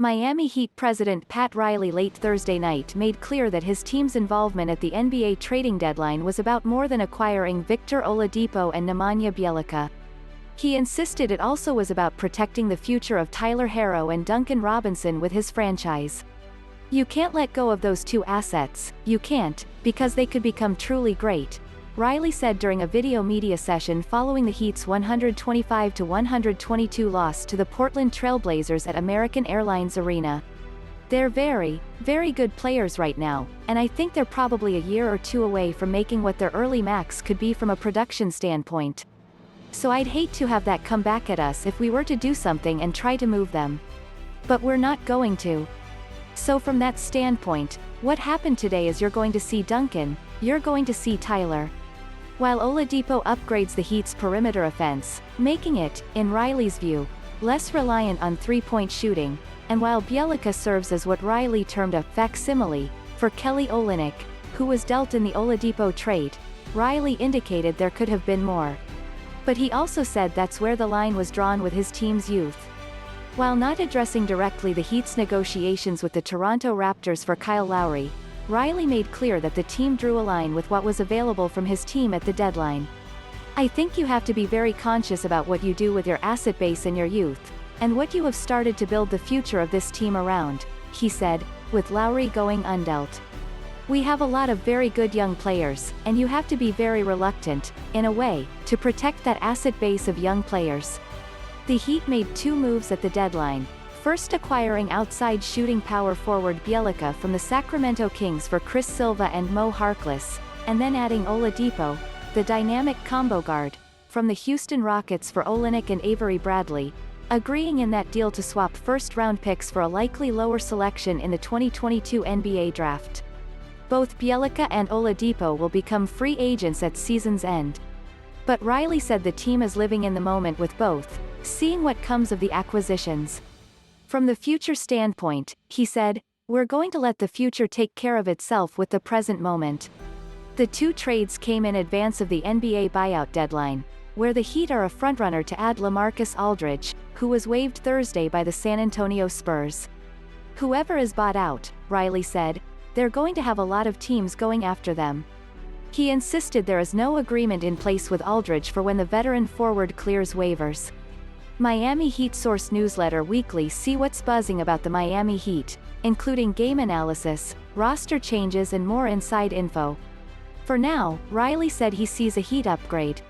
Miami Heat president Pat Riley late Thursday night made clear that his team's involvement at the NBA trading deadline was about more than acquiring Victor Oladipo and Nemanja Bjelica. He insisted it also was about protecting the future of Tyler Herro and Duncan Robinson with his franchise. "You can't let go of those two assets, you can't, because they could become truly great," Riley said during a video media session following the Heat's 125-122 loss to the Portland Trail Blazers at American Airlines Arena. "They're very, very good players right now, and I think they're probably a year or two away from making what their early max could be from a production standpoint. So I'd hate to have that come back at us if we were to do something and try to move them. But we're not going to. So from that standpoint, what happened today is you're going to see Duncan, you're going to see Tyler. While Oladipo upgrades the Heat's perimeter offense, making it, in Riley's view, less reliant on three-point shooting, and while Bjelica serves as what Riley termed a facsimile for Kelly Olynyk, who was dealt in the Oladipo trade, Riley indicated there could have been more. But he also said that's where the line was drawn with his team's youth. While not addressing directly the Heat's negotiations with the Toronto Raptors for Kyle Lowry, Riley made clear that the team drew a line with what was available from his team at the deadline. "I think you have to be very conscious about what you do with your asset base and your youth, and what you have started to build the future of this team around," he said, with Lowry going undealt. "We have a lot of very good young players, and you have to be very reluctant, in a way, to protect that asset base of young players." The Heat made two moves at the deadline, first acquiring outside shooting power forward Bjelica from the Sacramento Kings for Silva and Harkless, and then adding Oladipo, the dynamic combo guard, from the Houston Rockets for Olynyk and Avery Bradley, agreeing in that deal to swap first-round picks for a likely lower selection in the 2022 NBA draft. Both Bjelica and Oladipo will become free agents at season's end. But Riley said the team is living in the moment with both, seeing what comes of the acquisitions. "From the future standpoint," he said, "we're going to let the future take care of itself with the present moment." The two trades came in advance of the NBA buyout deadline, where the Heat are a frontrunner to add LaMarcus Aldridge, who was waived Thursday by the San Antonio Spurs. "Whoever is bought out," Riley said, "they're going to have a lot of teams going after them." He insisted there is no agreement in place with Aldridge for when the veteran forward clears waivers. Miami Heat Source NewsletterWeeklySee what's buzzing about the Miami Heat, including game analysis, roster changes and more inside info. For now, Riley said he sees a Heat upgrade,